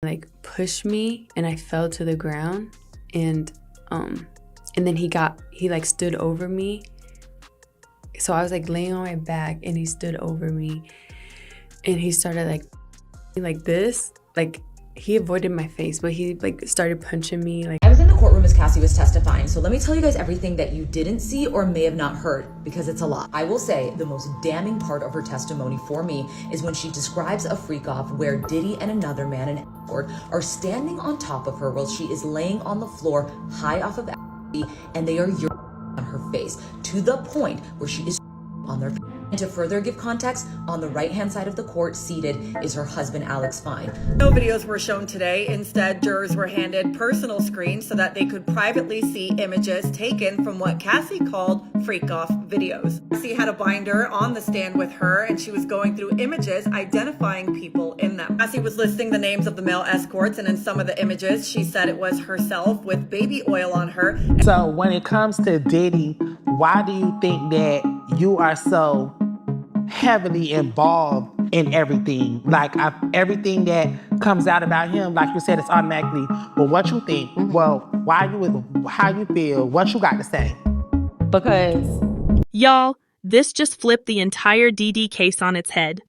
like pushed me and I fell to the ground, and then he like stood over me. So I was like laying on my back and he stood over me and he started like this, like he avoided my face, but he like started punching me. Like, I was in the courtroom as Cassie was testifying, so let me tell you guys everything that you didn't see or may have not heard, because it's a lot. I will say the most damning part of her testimony for me is when she describes a freak off where Diddy and another man, an escort, are standing on top of her while she is laying on the floor high off of and they are urinating on her face to the point where she is on their face. And to further give context, on the right-hand side of the court, seated, is her husband, Alex Fine. No videos were shown today. Instead, jurors were handed personal screens so that they could privately see images taken from what Cassie called freak-off videos. Cassie had a binder on the stand with her, and she was going through images identifying people in them. Cassie was listing the names of the male escorts, and in some of the images, she said it was herself with baby oil on her. So when it comes to Diddy, why do you think that you are so heavily involved in everything? Like everything that comes out about him, like you said, it's automatically, well, what you think? Well, how you feel? What you got to say? Because y'all, this just flipped the entire DD case on its head.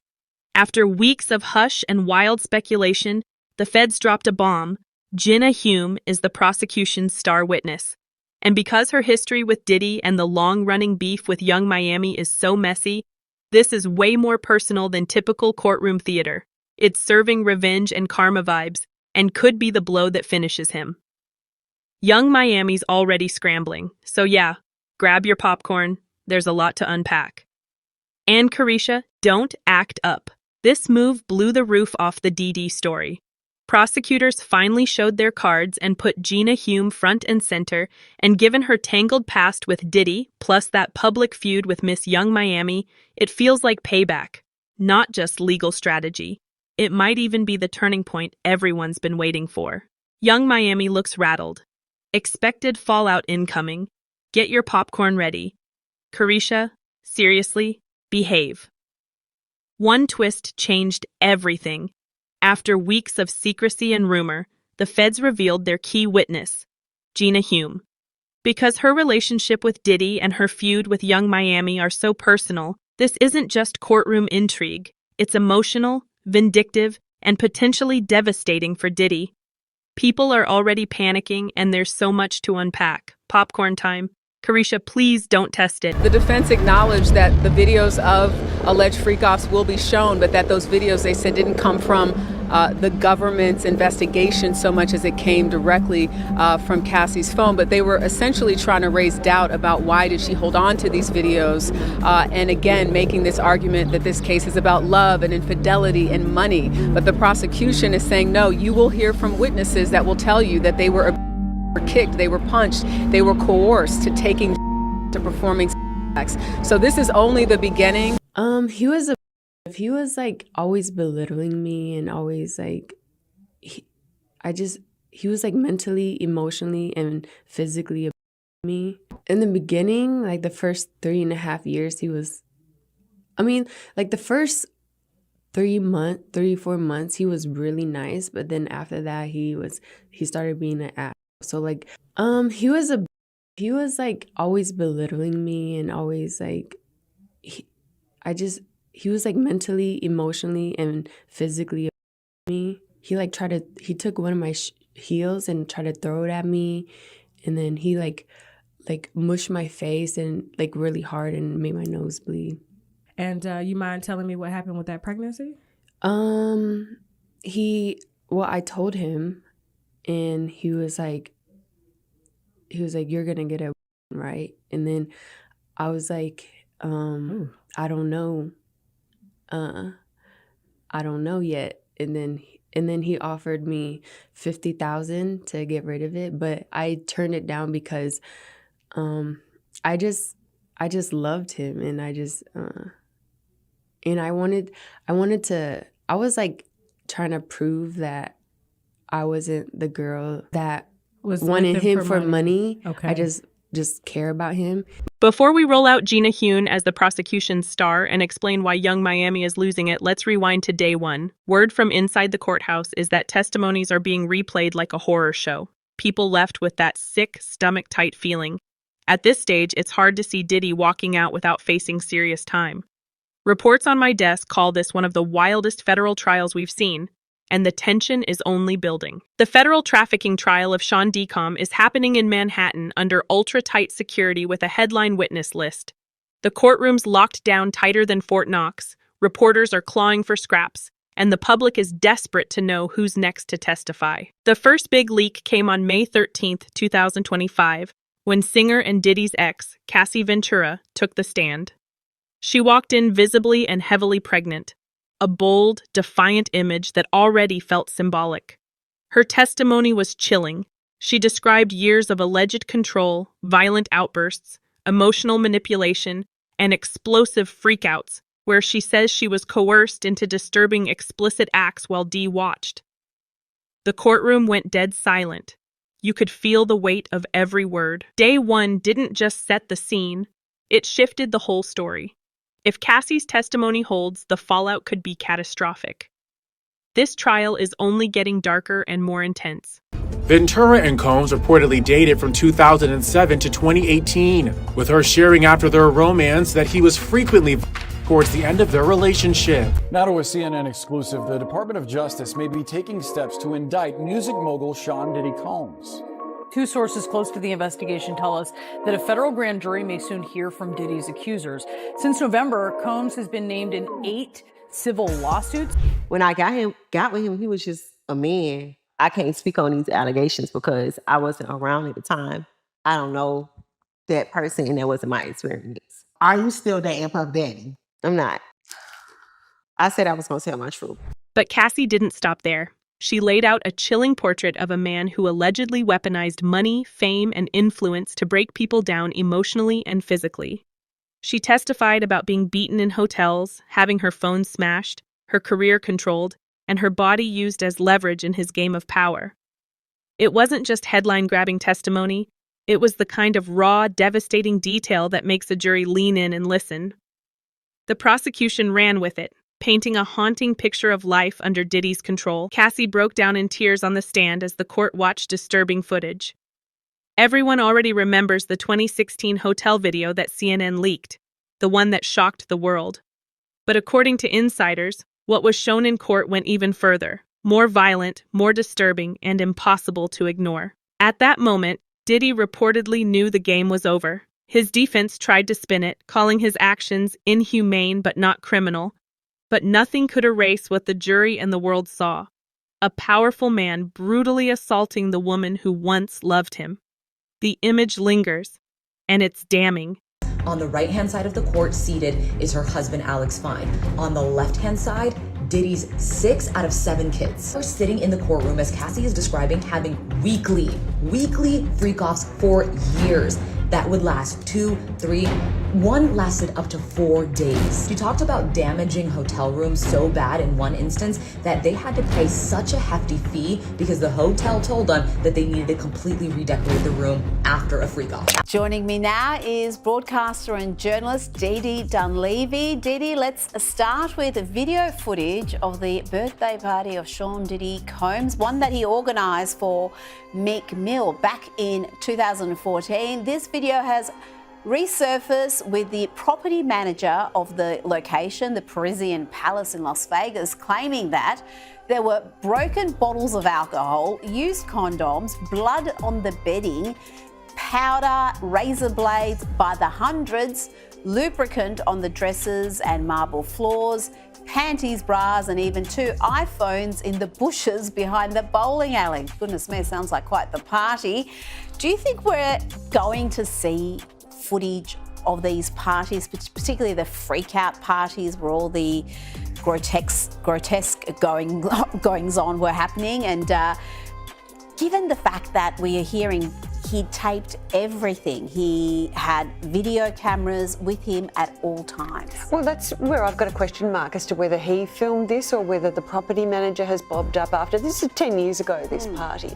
After weeks of hush and wild speculation, the feds dropped a bomb. Gina Huynh is the prosecution's star witness. And because her history with Diddy and the long-running beef with Young Miami is so messy, this is way more personal than typical courtroom theater. It's serving revenge and karma vibes, and could be the blow that finishes him. Young Miami's already scrambling, so yeah, grab your popcorn, there's a lot to unpack. And Carisha, don't act up. This move blew the roof off the DD story. Prosecutors finally showed their cards and put Gina Huynh front and center, and given her tangled past with Diddy, plus that public feud with Miss Young Miami, it feels like payback, not just legal strategy. It might even be the turning point everyone's been waiting for. Young Miami looks rattled. Expected fallout incoming. Get your popcorn ready. Carisha, seriously, behave. One twist changed everything. After weeks of secrecy and rumor, the feds revealed their key witness, Gina Huynh. Because her relationship with Diddy and her feud with Young Miami are so personal, this isn't just courtroom intrigue. It's emotional, vindictive, and potentially devastating for Diddy. People are already panicking, and there's so much to unpack. Popcorn time. Carisha, please don't test it. the defense acknowledged that the videos of alleged freak-offs will be shown, but that those videos, they said, didn't come from the government's investigation so much as it came directly from Cassie's phone. But they were essentially trying to raise doubt about why did she hold on to these videos, and again, making this argument that this case is about love and infidelity and money. But the prosecution is saying, no, you will hear from witnesses that will tell you that they were kicked, they were punched, they were coerced to taking to performing sex. So this is only the beginning. He was like always belittling me and always like, he was like mentally, emotionally, and physically abusing me. In the beginning, like the first 3.5 years, like the first 4 months, he was really nice. But then after that, he started being an ass. So like, he was like always belittling me and always like, he was like mentally, emotionally, and physically abusing me. He took one of my heels and tried to throw it at me, and then he like mushed my face and like really hard and made my nose bleed. And you mind telling me what happened with that pregnancy? I told him, and he was like, you're gonna get it right. And then I was like, I don't know. I don't know yet. And then he offered me $50,000 to get rid of it, but I turned it down because I just loved him, and I was like trying to prove that I wasn't the girl that wanted him for money. Okay. I just just care about him. Before we roll out Gina Huynh as the prosecution's star and explain why Young Miami is losing it, let's rewind to day one. Word from inside the courthouse is that testimonies are being replayed like a horror show. People left with that sick, stomach-tight feeling. At this stage, it's hard to see Diddy walking out without facing serious time. Reports on my desk call this one of the wildest federal trials we've seen, and the tension is only building. The federal trafficking trial of Sean Decom is happening in Manhattan under ultra-tight security with a headline witness list. The courtroom's locked down tighter than Fort Knox, reporters are clawing for scraps, and the public is desperate to know who's next to testify. The first big leak came on May 13, 2025, when singer and Diddy's ex, Cassie Ventura, took the stand. She walked in visibly and heavily pregnant, a bold, defiant image that already felt symbolic. Her testimony was chilling. She described years of alleged control, violent outbursts, emotional manipulation, and explosive freakouts, where she says she was coerced into disturbing explicit acts while Dee watched. The courtroom went dead silent. You could feel the weight of every word. Day one didn't just set the scene, it shifted the whole story. If Cassie's testimony holds, the fallout could be catastrophic. This trial is only getting darker and more intense. Ventura and Combs reportedly dated from 2007 to 2018, with her sharing after their romance that he was frequently towards the end of their relationship. Now to a CNN exclusive, the Department of Justice may be taking steps to indict music mogul Sean Diddy Combs. Two sources close to the investigation tell us that a federal grand jury may soon hear from Diddy's accusers. Since November, Combs has been named in 8 civil lawsuits. When I got with him, he was just a man. I can't speak on these allegations because I wasn't around at the time. I don't know that person, and that wasn't my experience. Are you still dating Puff Daddy? I'm not. I said I was going to tell my truth. But Cassie didn't stop there. She laid out a chilling portrait of a man who allegedly weaponized money, fame, and influence to break people down emotionally and physically. She testified about being beaten in hotels, having her phone smashed, her career controlled, and her body used as leverage in his game of power. It wasn't just headline-grabbing testimony, it was the kind of raw, devastating detail that makes a jury lean in and listen. The prosecution ran with it, painting a haunting picture of life under Diddy's control. Cassie broke down in tears on the stand as the court watched disturbing footage. Everyone already remembers the 2016 hotel video that CNN leaked, the one that shocked the world. But according to insiders, what was shown in court went even further, more violent, more disturbing, and impossible to ignore. At that moment, Diddy reportedly knew the game was over. His defense tried to spin it, calling his actions inhumane but not criminal. But nothing could erase what the jury and the world saw. A powerful man brutally assaulting the woman who once loved him. The image lingers, and it's damning. On the right-hand side of the court, seated, is her husband, Alex Fine. On the left-hand side, Diddy's 6 out of 7 kids. They're sitting in the courtroom, as Cassie is describing, having weekly freak-offs for years. That would last 2, 3, one lasted up to 4 days. She talked about damaging hotel rooms so bad in one instance that they had to pay such a hefty fee because the hotel told them that they needed to completely redecorate the room after a freak-off. Joining me now is broadcaster and journalist Didi Dunleavy. Didi, let's start with video footage of the birthday party of Sean Diddy Combs, one that he organised for Meek Mill back in 2014. This video has resurfaced with the property manager of the location, the Parisian Palace in Las Vegas, claiming that there were broken bottles of alcohol, used condoms, blood on the bedding, powder, razor blades by the hundreds, lubricant on the dresses and marble floors, panties, bras, and even 2 iPhones in the bushes behind the bowling alley. Goodness me, sounds like quite the party. Do you think we're going to see footage of these parties, particularly the freak-out parties where all the grotesque goings-on were happening? And given the fact that we are hearing he taped everything. He had video cameras with him at all times. Well, that's where I've got a question mark as to whether he filmed this or whether the property manager has bobbed up after. This is 10 years ago, this party.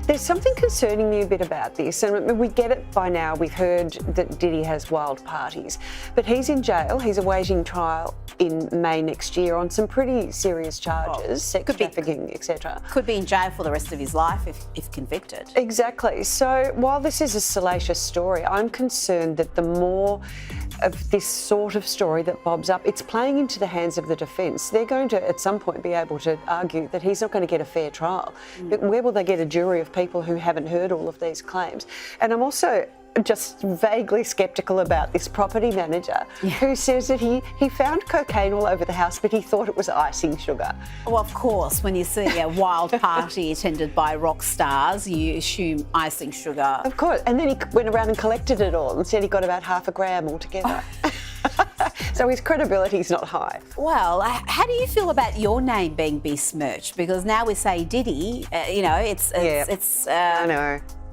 There's something concerning me a bit about this, and we get it by now. We've heard that Diddy has wild parties, but he's in jail. He's awaiting trial in May next year on some pretty serious charges, sex trafficking, etc. Could be in jail for the rest of his life if convicted. Exactly. So while this is a salacious story, I'm concerned that the more of this sort of story that bobs up, it's playing into the hands of the defence. They're going to, at some point, be able to argue that he's not going to get a fair trial. But where will they get a jury of people who haven't heard all of these claims? And I'm also just vaguely sceptical about this property manager who says that he found cocaine all over the house, but he thought it was icing sugar. Well, of course, when you see a wild party attended by rock stars, you assume icing sugar. Of course. And then he went around and collected it all and said he got about half a gram altogether. So his credibility's not high. Well, how do you feel about your name being besmirched? Because now we say Diddy, I know.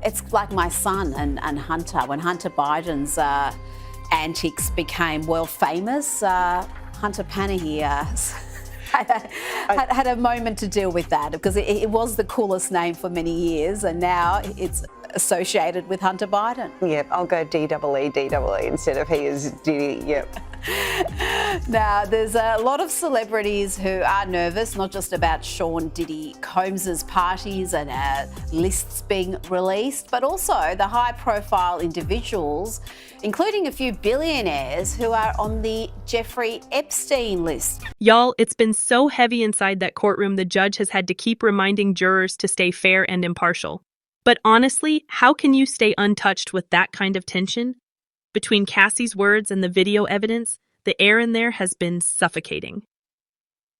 It's like my son and Hunter. When Hunter Biden's antics became world famous, Hunter Panahi had a moment to deal with that because it was the coolest name for many years, and now it's associated with Hunter Biden. Yep, I'll go DEE instead of he is Diddy. Yep. Now, there's a lot of celebrities who are nervous, not just about Sean Diddy Combs's parties and lists being released, but also the high-profile individuals, including a few billionaires who are on the Jeffrey Epstein list. Y'all, it's been so heavy inside that courtroom the judge has had to keep reminding jurors to stay fair and impartial. But honestly, how can you stay untouched with that kind of tension? Between Cassie's words and the video evidence, the air in there has been suffocating.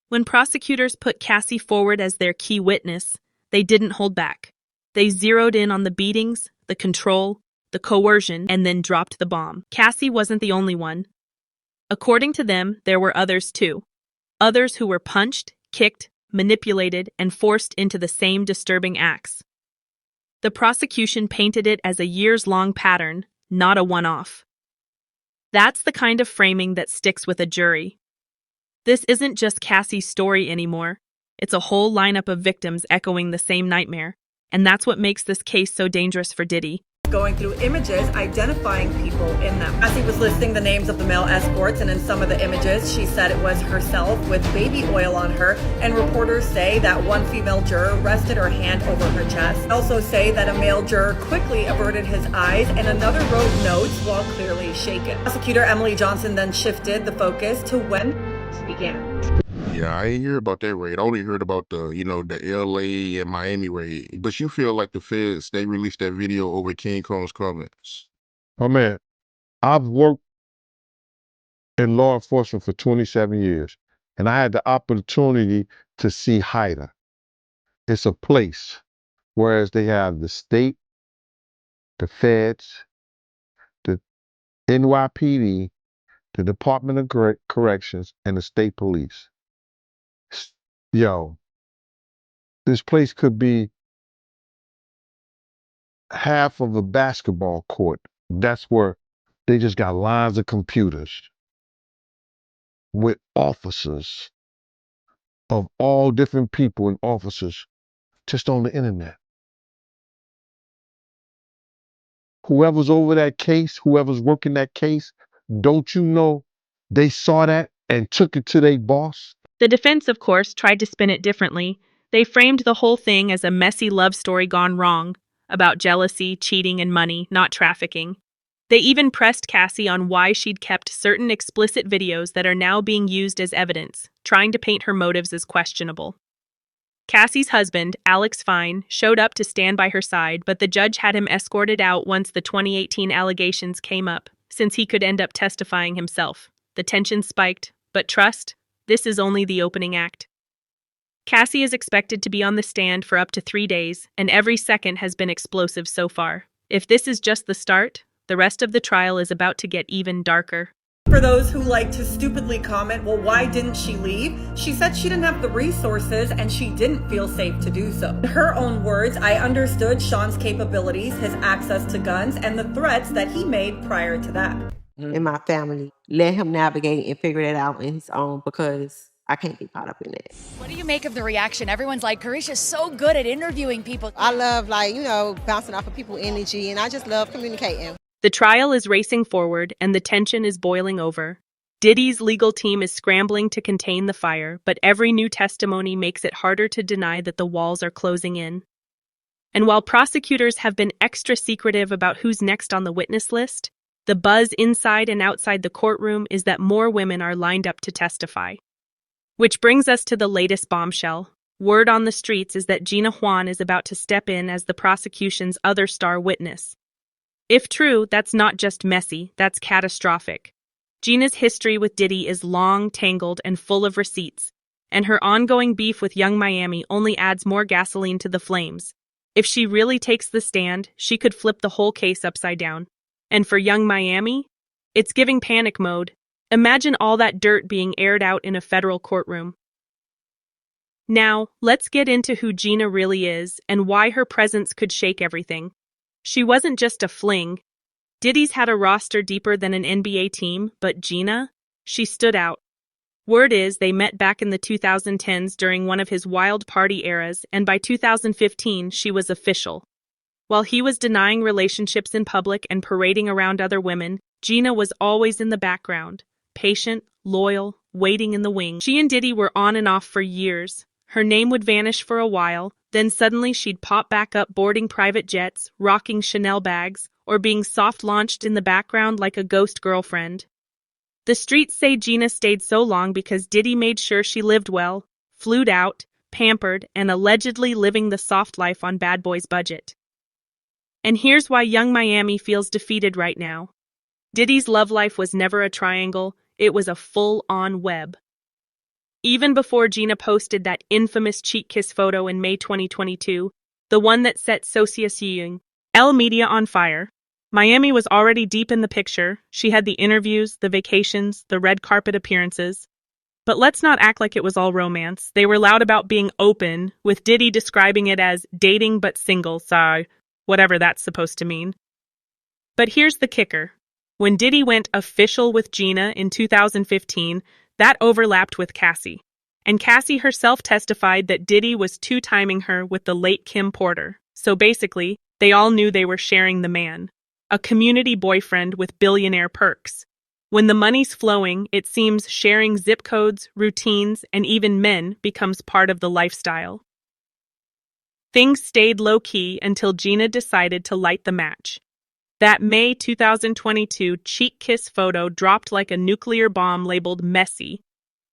When prosecutors put Cassie forward as their key witness, they didn't hold back. They zeroed in on the beatings, the control, the coercion, and then dropped the bomb. Cassie wasn't the only one. According to them, there were others too. Others who were punched, kicked, manipulated, and forced into the same disturbing acts. The prosecution painted it as a years-long pattern, not a one-off. That's the kind of framing that sticks with a jury. This isn't just Cassie's story anymore. It's a whole lineup of victims echoing the same nightmare, and that's what makes this case so dangerous for Diddy. Going through images, identifying people in them. Cassie was listing the names of the male escorts, and in some of the images, she said it was herself with baby oil on her, and reporters say that one female juror rested her hand over her chest. They also say that a male juror quickly averted his eyes, and another wrote notes while clearly shaken. Prosecutor Emily Johnson then shifted the focus to when it began. Yeah, I ain't hear about that raid. I only heard about the LA and Miami raid. But you feel like the feds, they released that video over King Combs' comments. Oh man, I've worked in law enforcement for 27 years, and I had the opportunity to see HIDA. It's a place, whereas they have the state, the feds, the NYPD, the Department of Corrections, and the state police. Yo, this place could be half of a basketball court. That's where they just got lines of computers with officers of all different people and officers just on the internet. Whoever's over that case, whoever's working that case, don't you know they saw that and took it to their boss? The defense, of course, tried to spin it differently. They framed the whole thing as a messy love story gone wrong, about jealousy, cheating, and money, not trafficking. They even pressed Cassie on why she'd kept certain explicit videos that are now being used as evidence, trying to paint her motives as questionable. Cassie's husband, Alex Fine, showed up to stand by her side, but the judge had him escorted out once the 2018 allegations came up, since he could end up testifying himself. The tension spiked, but trust, this is only the opening act. Cassie is expected to be on the stand for up to 3 days, and every second has been explosive so far. If this is just the start, the rest of the trial is about to get even darker. For those who like to stupidly comment, well, why didn't she leave? She said she didn't have the resources and she didn't feel safe to do so. In her own words, I understood Sean's capabilities, his access to guns, and the threats that he made prior to that. In my family, let him navigate and figure that out on his own because I can't get caught up in that. What do you make of the reaction? Everyone's like, Carisha's so good at interviewing people. I love, bouncing off of people's energy, and I just love communicating. The trial is racing forward and the tension is boiling over. Diddy's legal team is scrambling to contain the fire, but every new testimony makes it harder to deny that the walls are closing in. And while prosecutors have been extra secretive about who's next on the witness list, the buzz inside and outside the courtroom is that more women are lined up to testify. Which brings us to the latest bombshell. Word on the streets is that Gina Huynh is about to step in as the prosecution's other star witness. If true, that's not just messy, that's catastrophic. Gina's history with Diddy is long, tangled, and full of receipts, and her ongoing beef with Young Miami only adds more gasoline to the flames. If she really takes the stand, she could flip the whole case upside down. And for Young Miami, it's giving panic mode. Imagine all that dirt being aired out in a federal courtroom. Now, let's get into who Gina really is and why her presence could shake everything. She wasn't just a fling. Diddy's had a roster deeper than an NBA team, but Gina, she stood out. Word is they met back in the 2010s during one of his wild party eras, and by 2015 she was official. While he was denying relationships in public and parading around other women, Gina was always in the background, patient, loyal, waiting in the wings. She and Diddy were on and off for years. Her name would vanish for a while, then suddenly she'd pop back up boarding private jets, rocking Chanel bags, or being soft-launched in the background like a ghost girlfriend. The streets say Gina stayed so long because Diddy made sure she lived well, flued out, pampered, and allegedly living the soft life on Bad Boy's budget. And here's why Young Miami feels defeated right now. Diddy's love life was never a triangle, it was a full-on web. Even before Gina posted that infamous cheek kiss photo in May 2022, the one that set Gina Huynh, Elle Media on fire, Miami was already deep in the picture. She had the interviews, the vacations, the red carpet appearances. But let's not act like it was all romance. They were loud about being open, with Diddy describing it as dating but single, whatever that's supposed to mean. But here's the kicker. When Diddy went official with Gina in 2015, that overlapped with Cassie. And Cassie herself testified that Diddy was two-timing her with the late Kim Porter. So basically, they all knew they were sharing the man. A community boyfriend with billionaire perks. When the money's flowing, it seems sharing zip codes, routines, and even men becomes part of the lifestyle. Things stayed low-key until Gina decided to light the match. That May 2022 cheek kiss photo dropped like a nuclear bomb labeled messy.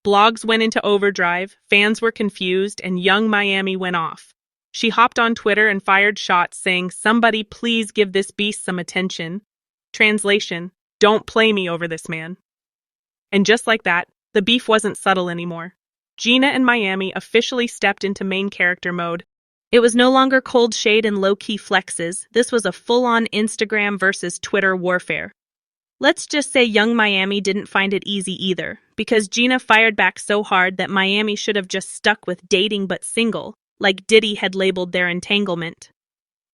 Blogs went into overdrive, fans were confused, and Young Miami went off. She hopped on Twitter and fired shots saying, "Somebody please give this beast some attention." Translation, "Don't play me over this man." And just like that, the beef wasn't subtle anymore. Gina and Miami officially stepped into main character mode. It was no longer cold shade and low-key flexes. This was a full-on Instagram versus Twitter warfare. Let's just say Young Miami didn't find it easy either, because Gina fired back so hard that Miami should have just stuck with dating but single, like Diddy had labeled their entanglement.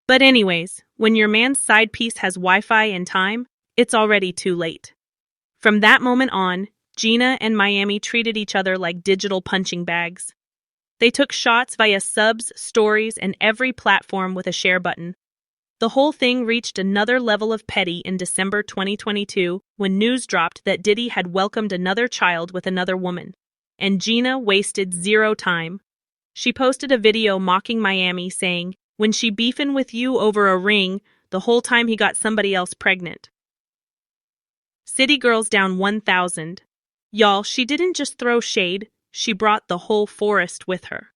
But anyways, when your man's side piece has Wi-Fi and time, it's already too late. From that moment on, Gina and Miami treated each other like digital punching bags. They took shots via subs, stories, and every platform with a share button. The whole thing reached another level of petty in December 2022 when news dropped that Diddy had welcomed another child with another woman. And Gina wasted zero time. She posted a video mocking Miami saying, "When she beefin' with you over a ring, the whole time he got somebody else pregnant." City Girls down 1,000. Y'all, she didn't just throw shade. She brought the whole forest with her.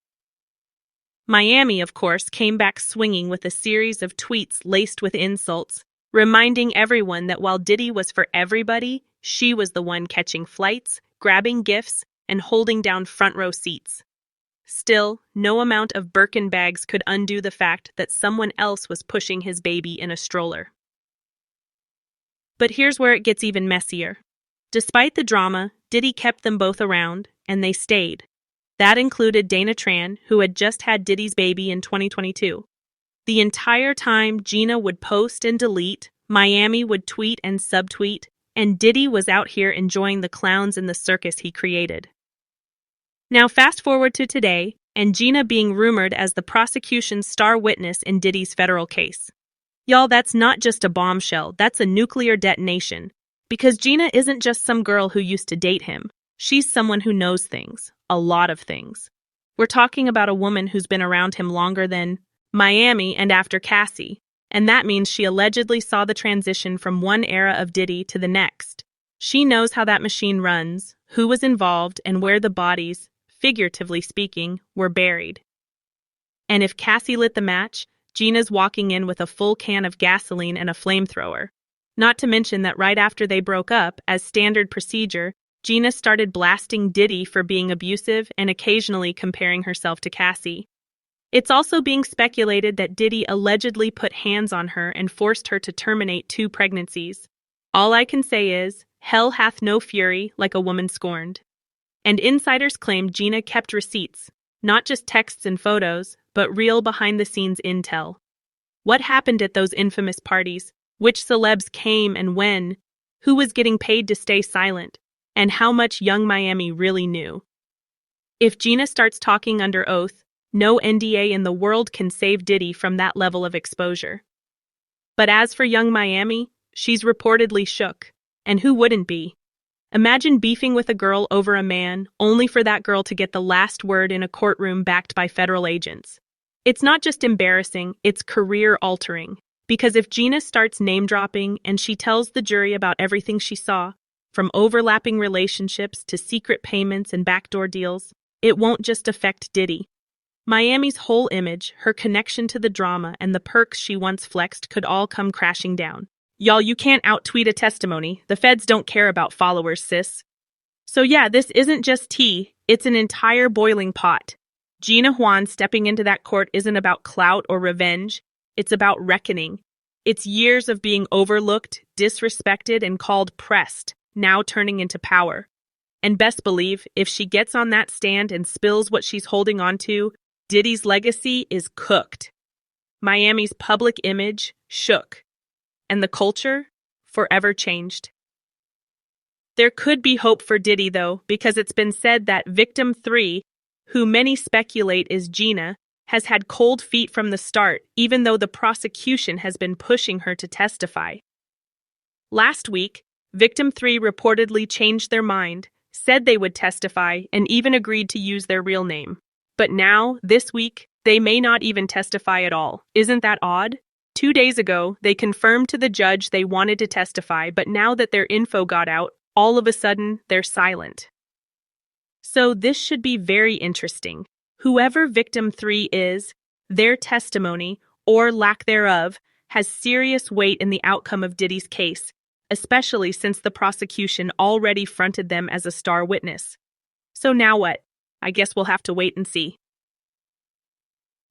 Miami, of course, came back swinging with a series of tweets laced with insults, reminding everyone that while Diddy was for everybody, she was the one catching flights, grabbing gifts, and holding down front row seats. Still, no amount of Birkin bags could undo the fact that someone else was pushing his baby in a stroller. But here's where it gets even messier. Despite the drama, Diddy kept them both around, and they stayed. That included Dana Tran, who had just had Diddy's baby in 2022. The entire time, Gina would post and delete, Miami would tweet and subtweet, and Diddy was out here enjoying the clowns in the circus he created. Now fast forward to today, and Gina being rumored as the prosecution's star witness in Diddy's federal case. Y'all, that's not just a bombshell, that's a nuclear detonation. Because Gina isn't just some girl who used to date him. She's someone who knows things. A lot of things. We're talking about a woman who's been around him longer than Miami and after Cassie, and that means she allegedly saw the transition from one era of Diddy to the next. She knows how that machine runs, who was involved, and where the bodies, figuratively speaking, were buried. And if Cassie lit the match, Gina's walking in with a full can of gasoline and a flamethrower. Not to mention that right after they broke up, as standard procedure, Gina started blasting Diddy for being abusive and occasionally comparing herself to Cassie. It's also being speculated that Diddy allegedly put hands on her and forced her to terminate 2 pregnancies. All I can say is, hell hath no fury like a woman scorned. And insiders claim Gina kept receipts, not just texts and photos, but real behind-the-scenes intel. What happened at those infamous parties? Which celebs came and when? Who was getting paid to stay silent? And how much Young Miami really knew. If Gina starts talking under oath, no NDA in the world can save Diddy from that level of exposure. But as for Young Miami, she's reportedly shook. And who wouldn't be? Imagine beefing with a girl over a man, only for that girl to get the last word in a courtroom backed by federal agents. It's not just embarrassing, it's career-altering. Because if Gina starts name-dropping and she tells the jury about everything she saw, from overlapping relationships to secret payments and backdoor deals, it won't just affect Diddy. Miami's whole image, her connection to the drama, and the perks she once flexed could all come crashing down. Y'all, you can't out-tweet a testimony. The feds don't care about followers, sis. So yeah, this isn't just tea, it's an entire boiling pot. Gina Huynh stepping into that court isn't about clout or revenge. It's about reckoning. It's years of being overlooked, disrespected, and called pressed, now turning into power. And best believe, if she gets on that stand and spills what she's holding on to, Diddy's legacy is cooked. Miami's public image shook. And the culture forever changed. There could be hope for Diddy, though, because it's been said that victim 3, who many speculate is Gina, has had cold feet from the start, even though the prosecution has been pushing her to testify. Last week, victim 3 reportedly changed their mind, said they would testify, and even agreed to use their real name. But now, this week, they may not even testify at all. Isn't that odd? 2 days ago, they confirmed to the judge they wanted to testify, but now that their info got out, all of a sudden, they're silent. So this should be very interesting. Whoever victim 3 is, their testimony, or lack thereof, has serious weight in the outcome of Diddy's case, especially since the prosecution already fronted them as a star witness. So now what? I guess we'll have to wait and see.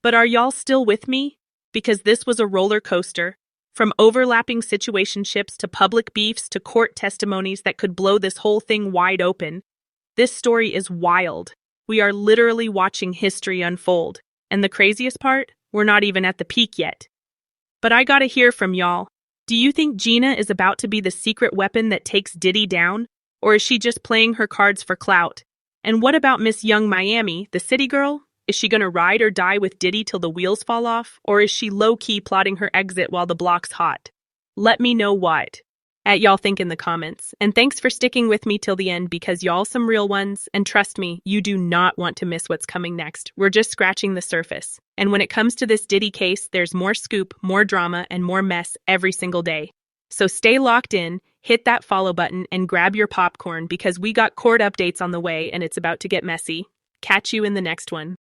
But are y'all still with me? Because this was a roller coaster, from overlapping situationships to public beefs to court testimonies that could blow this whole thing wide open. This story is wild. We are literally watching history unfold. And the craziest part, we're not even at the peak yet. But I gotta hear from y'all. Do you think Gina is about to be the secret weapon that takes Diddy down? Or is she just playing her cards for clout? And what about Miss Young Miami, the city girl? Is she gonna ride or die with Diddy till the wheels fall off? Or is she low-key plotting her exit while the block's hot? Let me know what y'all think in the comments. And thanks for sticking with me till the end because y'all some real ones. And trust me, you do not want to miss what's coming next. We're just scratching the surface. And when it comes to this Diddy case, there's more scoop, more drama, and more mess every single day. So stay locked in, hit that follow button, and grab your popcorn because we got court updates on the way and it's about to get messy. Catch you in the next one.